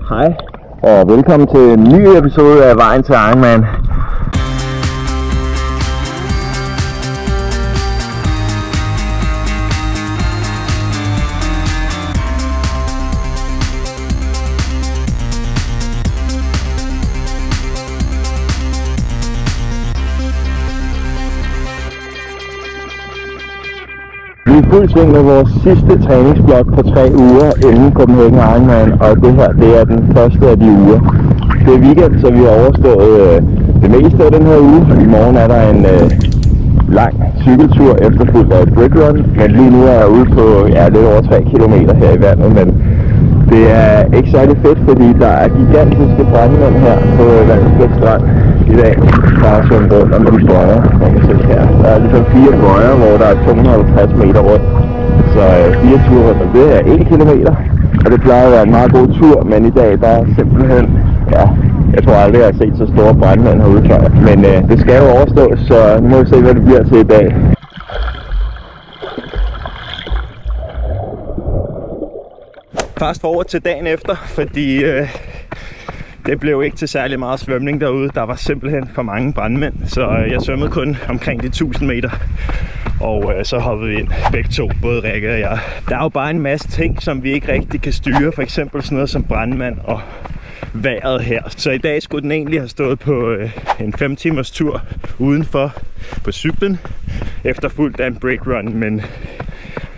Hej, og velkommen til en ny episode af Vejen til Ironman. Vi er i fuld sving med vores sidste træningsblok på 3 uger inden Copenhagen Ironman, og det her det er den første af de uger. Det er weekend, så vi har overstået det meste af den her uge. I morgen er der en lang cykeltur efterfulgt af et brickrun, men lige nu er jeg ude på lidt over 3 km her i vandet, men det er ikke særlig fedt, fordi der er gigantiske brandmænd her på Vandensbæk Strand i dag. Der er sådan rundt om de bøjer, man kan se her. Der er ligesom 4 bøjer, hvor der er 250 meter rundt. Så 4 ture rundt om det er 1 kilometer. Og det plejer at være en meget god tur, men i dag der er simpelthen, jeg tror aldrig, jeg har set så store brandmænd herude før. Men det skal jo overstås, så nu må vi se, hvad det bliver til i dag. Fast forward til dagen efter, fordi det blev ikke til særlig meget svømning derude. Der var simpelthen for mange brandmænd, så jeg svømmede kun omkring de 1000 meter. Og så hoppede vi ind begge to, både Rikke og jeg. Der er jo bare en masse ting, som vi ikke rigtig kan styre. For eksempel sådan noget som brandmand og vejret her. Så i dag skulle den egentlig have stået på en 5 timers tur udenfor på cyklen, efterfulgt af en breakrun, men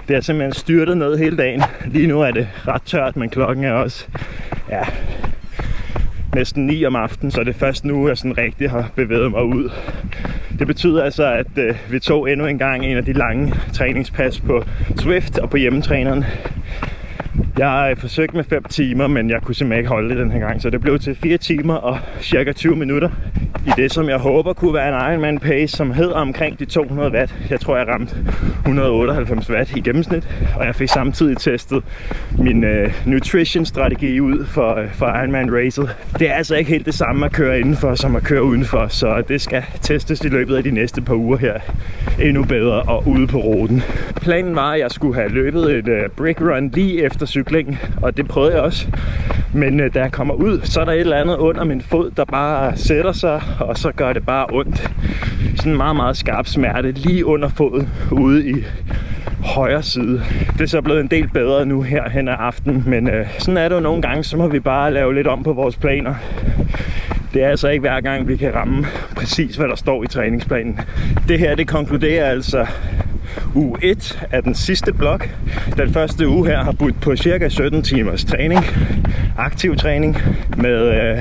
det er simpelthen styrtet ned hele dagen. Lige nu er det ret tørt, men klokken er også næsten 9 om aftenen, så det er først nu, jeg sådan rigtig har bevæget mig ud. Det betyder altså, at vi tog endnu en gang en af de lange træningspas på Zwift og på hjemmetræneren. Jeg har forsøgt med 5 timer, men jeg kunne simpelthen ikke holde det den her gang, så det blev til 4 timer og cirka 20 minutter. I det, som jeg håber kunne være en Ironman pace, som hedder omkring de 200 watt. Jeg tror, jeg ramte 198 watt i gennemsnit, og jeg fik samtidig testet min nutrition-strategi ud for Ironman racet. Det er altså ikke helt det samme at køre indenfor, som at køre udenfor, så det skal testes i løbet af de næste par uger her endnu bedre og ude på ruten. Planen var, at jeg skulle have løbet et brickrun lige efter cyklingen, og det prøvede jeg også. Men da jeg kommer ud, så er der et eller andet under min fod, der bare sætter sig, og så gør det bare ondt. Sådan en meget, meget skarp smerte lige under foden ude i højre side. Det er så blevet en del bedre nu her hen ad aftenen, men sådan er det jo nogle gange, så må vi bare lave lidt om på vores planer. Det er altså ikke hver gang, vi kan ramme præcis, hvad der står i træningsplanen. Det her, det konkluderer altså uge 1 af den sidste blok. Den første uge her har budt på cirka 17 timers træning, aktiv træning med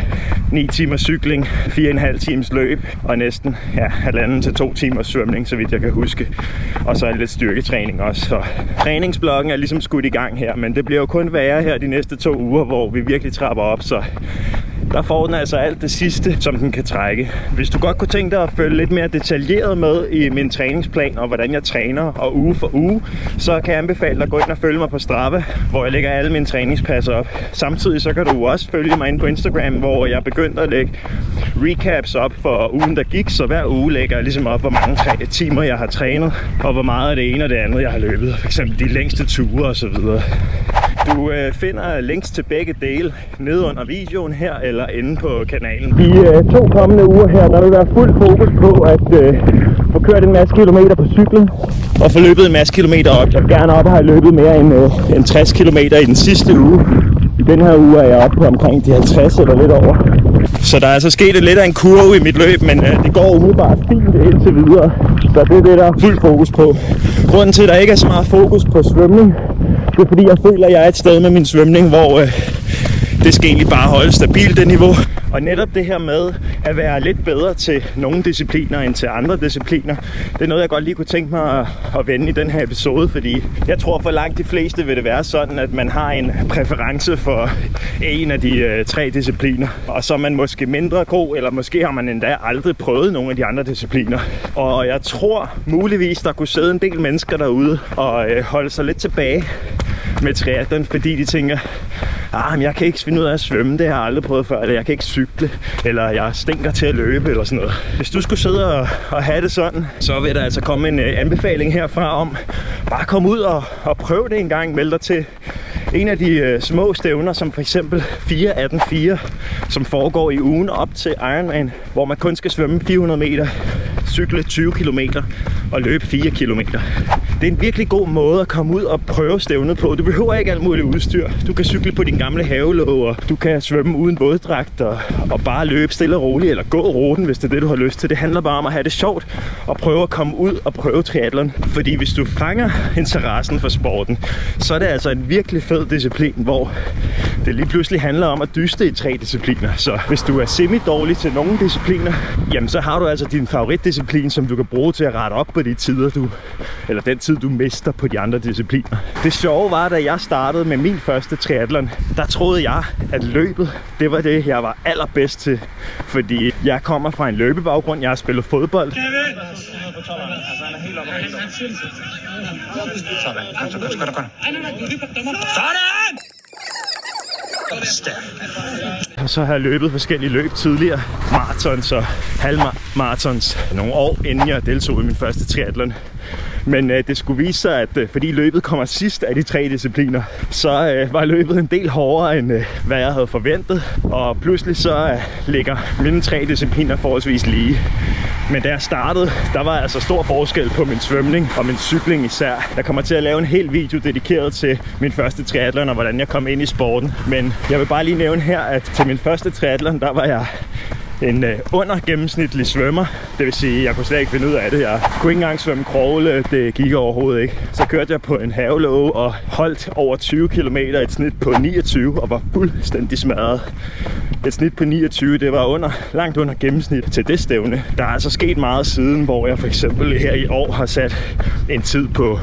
9 timers cykling, 4,5 timers løb og næsten 1,5 til 2 timers svømning, så vidt jeg kan huske. Og så lidt styrketræning også. Så træningsblokken er ligesom skudt i gang her, men det bliver jo kun værre her de næste 2 uger, hvor vi virkelig trapper op, så der får den altså alt det sidste, som den kan trække. Hvis du godt kunne tænke dig at følge lidt mere detaljeret med i min træningsplan og hvordan jeg træner og uge for uge, så kan jeg anbefale dig at gå ind og følge mig på Strava, hvor jeg lægger alle mine træningspasser op. Samtidig så kan du også følge mig ind på Instagram, hvor jeg begyndte at lægge recaps op for ugen, der gik. Så hver uge lægger jeg ligesom op, hvor mange timer jeg har trænet, og hvor meget af det ene og det andet, jeg har løbet. For eksempel de længste ture og så videre. Du finder links til begge dele nede under videoen her eller inde på kanalen. De 2 kommende uger her, der vil være fuld fokus på at få kørt en masse kilometer på cyklen og få løbet en masse kilometer op. Jeg vil gerne op og have løbet mere end 60 kilometer i den sidste uge. I den her uge er jeg oppe på omkring de 50 eller lidt over. Så der er altså sket lidt af en kurve i mit løb, men det går umiddelbart fint indtil videre. Så det er det, der er fuld fokus på. Grunden til, at der ikke er så meget fokus på svømning, det er fordi, jeg føler, at jeg er et sted med min svømning, hvor det skal egentlig bare holde stabilt det niveau. Og netop det her med at være lidt bedre til nogle discipliner end til andre discipliner, det er noget, jeg godt lige kunne tænke mig at vende i den her episode, fordi jeg tror for langt de fleste vil det være sådan, at man har en præference for en af de 3 discipliner, og så er man måske mindre god, eller måske har man endda aldrig prøvet nogle af de andre discipliner. Og jeg tror muligvis, der kunne sidde en del mennesker derude og holde sig lidt tilbage med triathlon, fordi de tænker, men jeg kan ikke finde ud af at svømme, det har jeg aldrig prøvet før, eller jeg kan ikke cykle, eller jeg stinker til at løbe, eller sådan noget. Hvis du skulle sidde og have det sådan, så vil der altså komme en anbefaling herfra om, bare kom ud og prøv det en gang, meld dig til En af de små stævner, som for eksempel 4.18.4, som foregår i ugen op til Ironman, hvor man kun skal svømme 400 meter, cykle 20 km og løbe 4 km. Det er en virkelig god måde at komme ud og prøve stævnet på. Du behøver ikke alt muligt udstyr. Du kan cykle på din gamle havelåg, og du kan svømme uden våddragt og bare løbe stille og roligt, eller gå ruten, hvis det er det, du har lyst til. Det handler bare om at have det sjovt og prøve at komme ud og prøve triathlon. Fordi hvis du fanger interessen for sporten, så er det altså en virkelig fed disciplin, hvor det lige pludselig handler om at dyste i 3 discipliner. Så hvis du er semi-dårlig til nogle discipliner, jamen så har du altså din favoritdisciplin, som du kan bruge til at rette op på de tider, eller den tid, du mister på de andre discipliner. Det sjove var, da jeg startede med min første triathlon, der troede jeg, at løbet, det var det, jeg var allerbedst til. Fordi jeg kommer fra en løbebaggrund, jeg har spillet fodbold. Og så har jeg løbet forskellige løb tidligere. Marathons og halvmarathons. Nogle år inden jeg deltog i min første triathlon. Men det skulle vise sig, at fordi løbet kommer sidst af de 3 discipliner, så var løbet en del hårdere, end hvad jeg havde forventet. Og pludselig så ligger mine 3 discipliner forholdsvis lige. Men da jeg startede, der var altså stor forskel på min svømning og min cykling især. Jeg kommer til at lave en hel video dedikeret til min første triathlon og hvordan jeg kom ind i sporten. Men jeg vil bare lige nævne her, at til min første triathlon, der var jeg en under gennemsnitlig svømmer. Det vil sige, at jeg kunne slet ikke finde ud af det. Jeg kunne ikke engang svømme crawl, det gik overhovedet ikke. Så kørte jeg på en havelåge og holdt over 20 km, et snit på 29 og var fuldstændig smadret. Et snit på 29, det var langt under gennemsnit til det stævne. Der er altså sket meget siden, hvor jeg for eksempel her i år har sat en tid på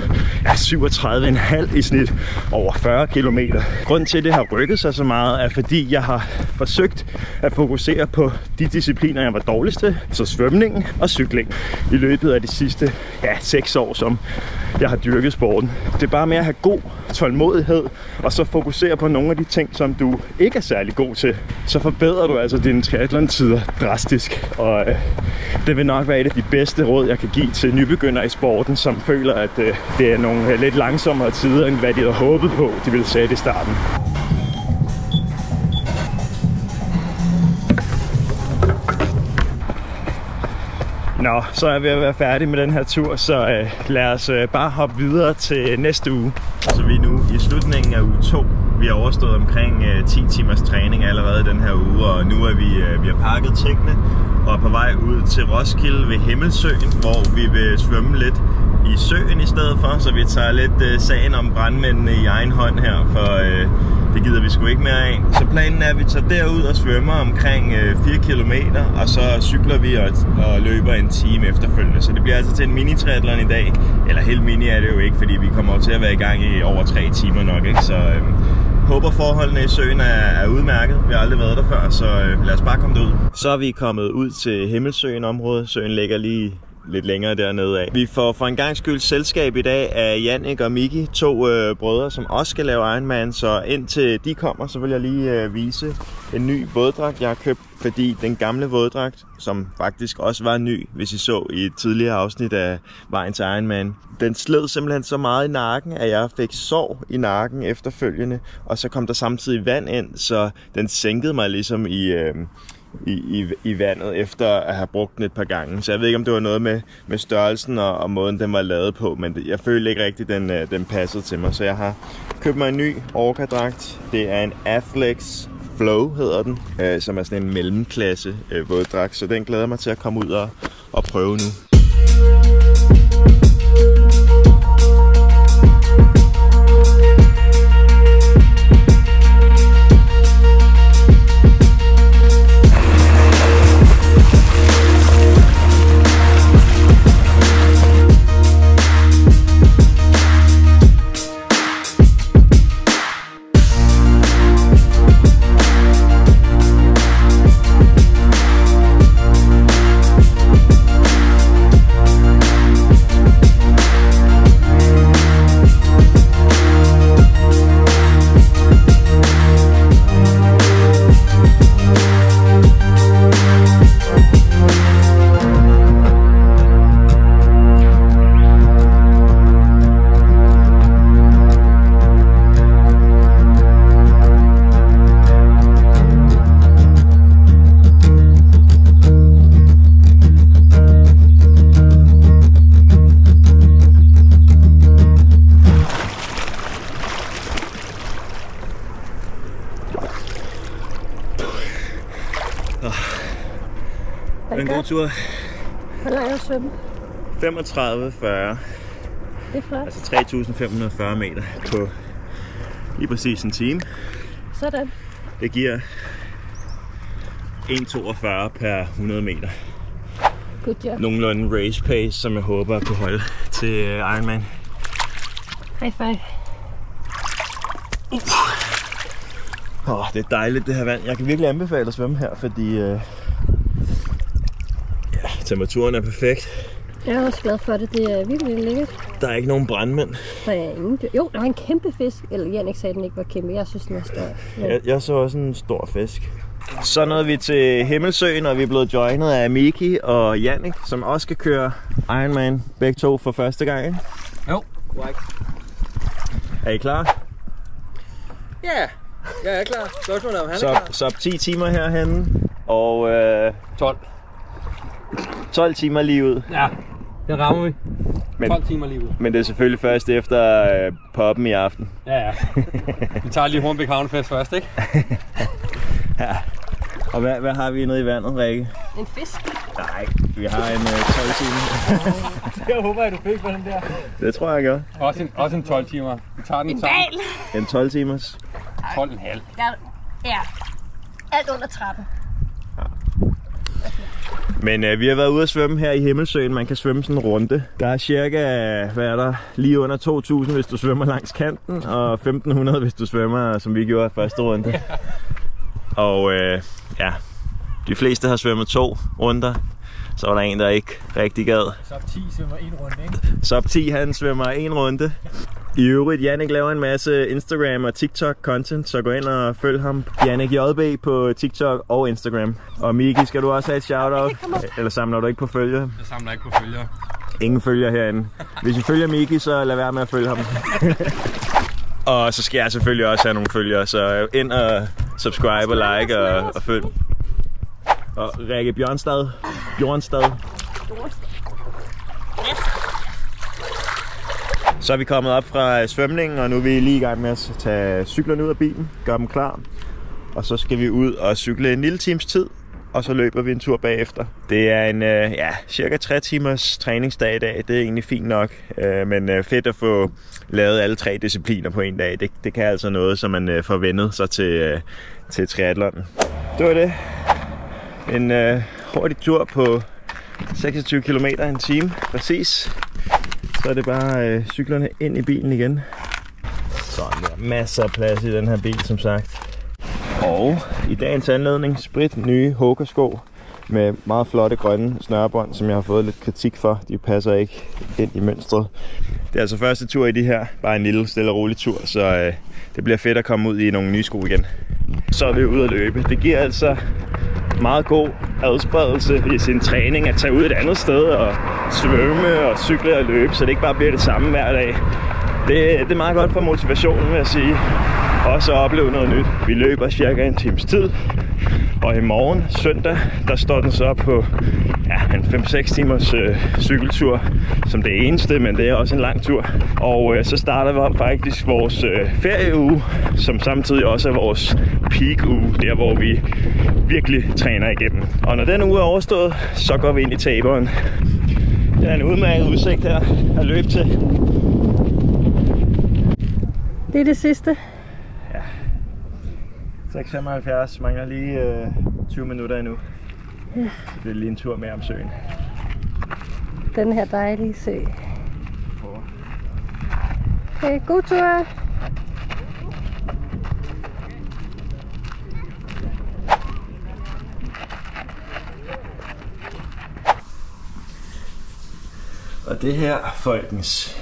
37,5 i snit over 40 km. Grunden til, at det har rykket sig så meget, er fordi jeg har forsøgt at fokusere på de discipliner, jeg var dårligst til, så svømningen og cykling, i løbet af de sidste 6 år, som jeg har dyrket sporten. Det er bare med at have god tålmodighed, og så fokusere på nogle af de ting, som du ikke er særlig god til. Så forbedrer du altså dine triathlon-tider drastisk, og det vil nok være et af de bedste råd, jeg kan give til nybegyndere i sporten, som føler, at det er nogle lidt langsommere tider, end hvad de havde håbet på, de ville sætte i starten. Nå, så er jeg ved at være færdig med den her tur, så lad os bare hoppe videre til næste uge. Så vi er nu i slutningen af uge 2. Vi har overstået omkring 10 timers træning allerede den her uge, og nu er vi har pakket tingene og er på vej ud til Roskilde ved Himmelsøen, hvor vi vil svømme lidt i søen i stedet for, så vi tager lidt sagen om brandmændene i egen hånd her, for det gider vi sgu ikke mere af. Så planen er, at vi tager derud og svømmer omkring 4 km, og så cykler vi og løber en time efterfølgende. Så det bliver altså til en mini-triathlon i dag. Eller helt mini er det jo ikke, fordi vi kommer til at være i gang i over 3 timer nok, ikke? Så håber forholdene i søen er udmærket. Vi har aldrig været der før, så lad os bare komme derud. Så er vi kommet ud til Himmelsøen området. Søen ligger lige lidt længere dernede af. Vi får for en gang skyld selskab i dag af Jannik og Miki, 2 brødre, som også skal lave Ironman, så indtil de kommer, så vil jeg lige vise en ny våddragt, jeg har købt, fordi den gamle våddragt, som faktisk også var ny, hvis I så i et tidligere afsnit af Vejen til Ironman, den sled simpelthen så meget i nakken, at jeg fik sår i nakken efterfølgende, og så kom der samtidig vand ind, så den sænkede mig ligesom i vandet efter at have brugt den et par gange. Så jeg ved ikke, om det var noget med størrelsen og måden, den var lavet på, men jeg følte ikke rigtigt, den passede til mig. Så jeg har købt mig en ny Orca-dragt. Det er en Athlex Flow, hedder den, som er sådan en mellemklasse våddragt. Så den glæder mig til at komme ud og prøve nu. En god tur. Hvor langt er du svømme? 35-40. Det er flot. Altså 3.540 meter på lige præcis en time. Sådan. Det giver 1,42 per 100 meter. Good job. Nogenlunde race pace, som jeg håber at kunne holde til Ironman. High five. Det er dejligt det her vand. Jeg kan virkelig anbefale at svømme her, fordi temperaturen er perfekt. Jeg er også glad for det. Det er virkelig lækkert. Der er ikke nogen brandmænd. Der er ingen dyr. Jo, der var en kæmpe fisk. Eller Jannik sagde, at den ikke var kæmpe. Jeg synes, den var stor. Ja. Jeg så også en stor fisk. Så nåede vi til Himmelsøen, og vi er blevet joinet af Miki og Jannik, som også skal køre Ironman. Begge to for første gang, ikke? Jo, korrekt. Er I klar? Ja, jeg er klar. Spørgsmålet om han er klar. Så 10 timer herhenne, og 12 timer lige ud. Ja, det rammer vi. 12 timer lige ud. Men det er selvfølgelig først efter poppen i aften. Ja. Vi tager lige Hornbæk Havnefest først, ikke? Ja. Og hvad har vi nede i vandet, Rikke? En fisk? Nej, vi har en 12 timer. Jeg håber, at du fik på den der. Det tror jeg gør. Også en 12 timer. Vi tager den sammen. En 12 timers. 12,5. Ja. Alt under 13. Men vi har været ude at svømme her i Himmelsøen. Man kan svømme sådan en runde. Der er cirka, hvad er der, lige under 2.000, hvis du svømmer langs kanten, og 1.500, hvis du svømmer, som vi gjorde første runde. Og de fleste har svømmet 2 runder. Så var der en, der ikke rigtig gad. Sub 10 svømmer 1 runde, ikke? Sub 10, han svømmer 1 runde. I øvrigt, Jannik laver en masse Instagram og TikTok content, så gå ind og følg ham. Jannik JB på TikTok og Instagram. Og Miki, skal du også have et shoutout? Eller samler du ikke på følgere? Jeg samler ikke på følgere. Ingen følger herinde. Hvis I følger Miki, så lad være med at følge ham. Og så skal jeg selvfølgelig også have nogle følgere, så ind og subscribe og like og følg. Og Rikke Bjørnstad. Så er vi kommet op fra svømningen, og nu er vi lige i gang med at tage cyklerne ud af bilen, gøre dem klar. Og så skal vi ud og cykle en lille times tid, og så løber vi en tur bagefter. Det er en cirka 3 timers træningsdag i dag. Det er egentlig fint nok, men fedt at få lavet alle 3 discipliner på en dag. Det kan altså noget, så man får vendet sig til triathlonen. Det var det. En hurtig tur på 26 km en time, præcis. Så er det bare cyklerne ind i bilen igen. Sådan der, masser af plads i den her bil, som sagt. Og i dagens anledning sprit nye Hoka-sko med meget flotte grønne snørebånd, som jeg har fået lidt kritik for. De passer ikke ind i mønstret. Det er altså første tur i de her, bare en lille stille og rolig tur, så det bliver fedt at komme ud i nogle nye sko igen. Så er vi ude at løbe. Det giver altså meget god adspredelse i sin træning at tage ud et andet sted og svømme og cykle og løbe, så det ikke bare bliver det samme hver dag. Det er meget godt for motivationen, vil jeg sige. Også at opleve noget nyt. Vi løber cirka en times tid, og i morgen, søndag, der står den så på en 5-6 timers cykeltur som det eneste, men det er også en lang tur. Og så starter vi faktisk vores ferieuge, som samtidig også er vores peak-uge, der hvor vi virkelig træner igennem. Og når den uge er overstået, så går vi ind i taberen. Det er en udmærket udsigt her at løbe til. Det er det sidste. 6,75, mangler lige 20 minutter endnu. Ja. Det er lige en tur med om søen. Den her dejlige sø. Okay, god tur! Og det her, folkens,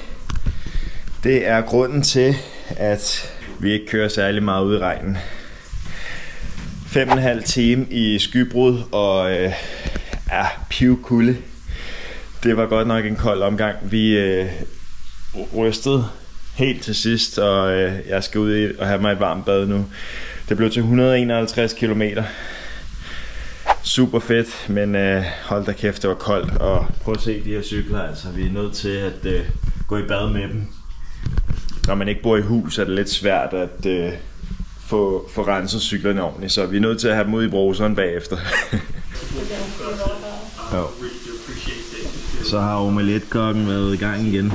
det er grunden til, at vi ikke kører særlig meget ud i regnen. 5,5 time i skybrud og pivkulde. Det var godt nok en kold omgang. Vi rystede helt til sidst, og jeg skal ud og have mig et varmt bad nu. Det blev til 151 kilometer. Super fedt, men hold da kæft, det var koldt. Og prøv at se de her cykler, altså vi er nødt til at gå i bad med dem. Når man ikke bor i hus, er det lidt svært at få renset cyklerne ordentligt, så vi er nødt til at have dem ud i bruseren bagefter. Jo. Så har omeletkokken været i gang igen.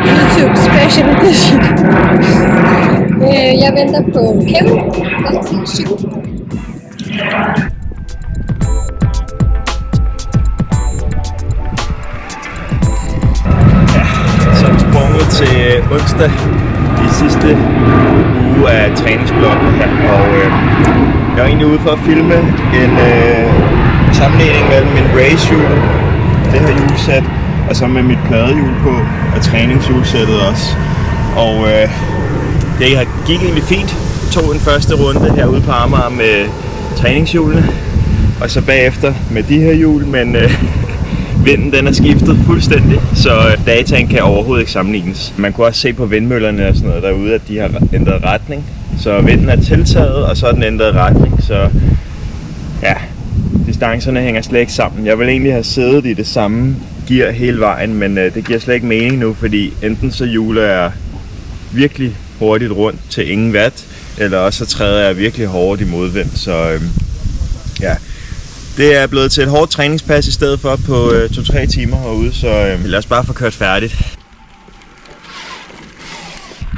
YouTube Special Edition. Jeg venter på Kevin og sin cykel. Til onsdag i sidste uge af træningsblokken her, og jeg er egentlig ude for at filme en sammenligning mellem min racehjul, det her hjulsæt, og så med mit pladehjul på, og træningshjulsættet også. Og det gik egentlig fint. Tog en første runde herude på Amager med træningshjulene, og så bagefter med de her hjul, men vinden den er skiftet fuldstændig, så dataen kan overhovedet ikke sammenlignes. Man kunne også se på vindmøllerne og sådan noget derude, at de har ændret retning. Så vinden er tiltaget, og så er den ændret retning. Så ja, distancerne hænger slet ikke sammen. Jeg vil egentlig have siddet i det samme gear hele vejen, men det giver slet ikke mening nu, fordi enten så hjuler jeg virkelig hurtigt rundt til ingen watt, eller også så træder jeg virkelig hårdt i modvind. Så ja. Det er blevet til et hårdt træningspas i stedet for på 2-3 timer herude, så lad os bare få kørt færdigt.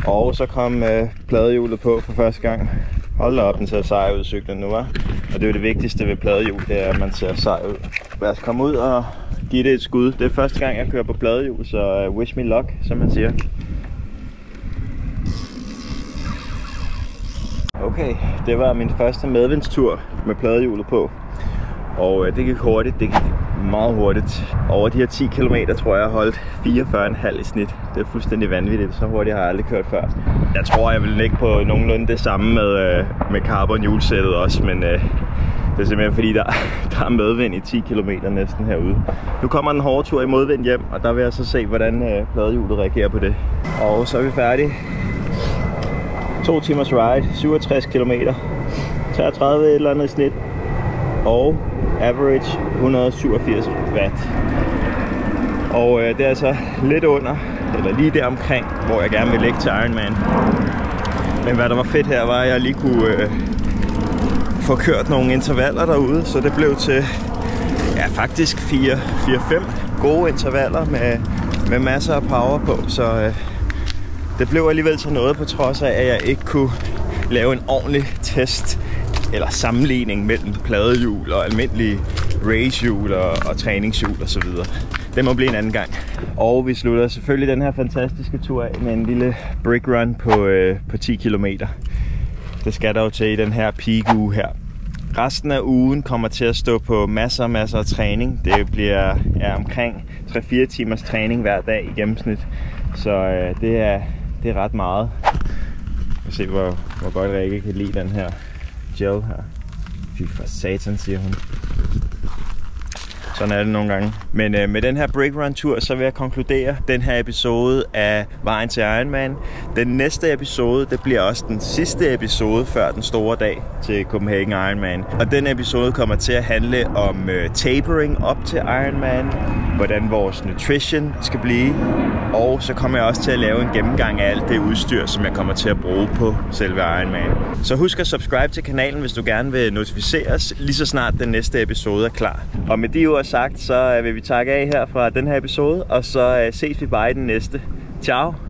Og så kom pladehjulet på for første gang. Hold da op, den ser sej ud, cyklen nu, var. Og det er jo det vigtigste ved pladehjul, det er, at man ser sej ud. Lad os komme ud og give det et skud. Det er første gang, jeg kører på pladehjul, så wish me luck, som man siger. Okay, det var min første medvindstur med pladehjulet på. Og det gik hurtigt, det gik meget hurtigt. Over de her 10 km tror jeg holdt 44,5 i snit. Det er fuldstændig vanvittigt, så hurtigt har jeg aldrig kørt før. Jeg tror jeg vil ligge på nogenlunde det samme med carbon hjulsættet også, men det er simpelthen fordi der er medvind i 10 km næsten herude. Nu kommer den hårde tur i modvind hjem, og der vil jeg så se hvordan pladehjulet reagerer på det. Og så er vi færdige. 2 timers ride, 67 km, 33 et eller andet i snit. Og average 187 watt. Og det er altså lidt under, eller lige der omkring, hvor jeg gerne vil lægge til Ironman. Men hvad der var fedt her, var at jeg lige kunne få kørt nogle intervaller derude, så det blev til faktisk 4-5 gode intervaller med masser af power på. Så det blev alligevel til noget, på trods af at jeg ikke kunne lave en ordentlig test eller sammenligning mellem pladehjul og almindelige racehjul og træningshjul og så videre. Det må blive en anden gang. Og vi slutter selvfølgelig den her fantastiske tur af med en lille brick run på 10 km. Det skal der jo til i den her peak uge her. Resten af ugen kommer til at stå på masser af træning. Det bliver omkring 3-4 timers træning hver dag i gennemsnit. Så det er ret meget. Vi kan se hvor godt Rikke kan lide den her gel her. Fy for satan, siger hun. Sådan er det nogle gange. Men med den her Brick Run tur, så vil jeg konkludere den her episode af Vejen til Ironman. Den næste episode, det bliver også den sidste episode før den store dag til Copenhagen Ironman. Og den episode kommer til at handle om tapering op til Ironman, hvordan vores nutrition skal blive. Og så kommer jeg også til at lave en gennemgang af alt det udstyr, som jeg kommer til at bruge på selve Ironman. Så husk at subscribe til kanalen, hvis du gerne vil notificeres, lige så snart den næste episode er klar. Og med de ord sagt, så vil vi takke af her fra den her episode, og så ses vi bare i den næste. Ciao!